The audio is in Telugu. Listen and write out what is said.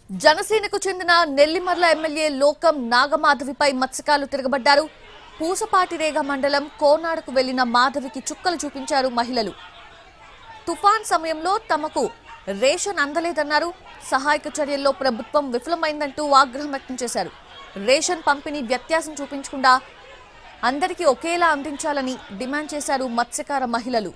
జనసేనకు చెందిన నెల్లిమర్ల ఎమ్మెల్యే లోకం నాగమాధవిపై మత్స్యకారులు తిరగబడ్డారు. పూసపాటిరేగ మండలం కోనాడుకు వెళ్లిన మాధవికి చుక్కలు చూపించారు మహిళలు. తుఫాన్ సమయంలో తమకు రేషన్ అందలేదన్నారు. సహాయక చర్యల్లో ప్రభుత్వం విఫలమైందంటూ ఆగ్రహం వ్యక్తం చేశారు. రేషన్ పంపిణీ వ్యత్యాసం చూపించకుండా అందరికీ ఒకేలా అందించాలని డిమాండ్ చేశారు మత్స్యకార మహిళలు.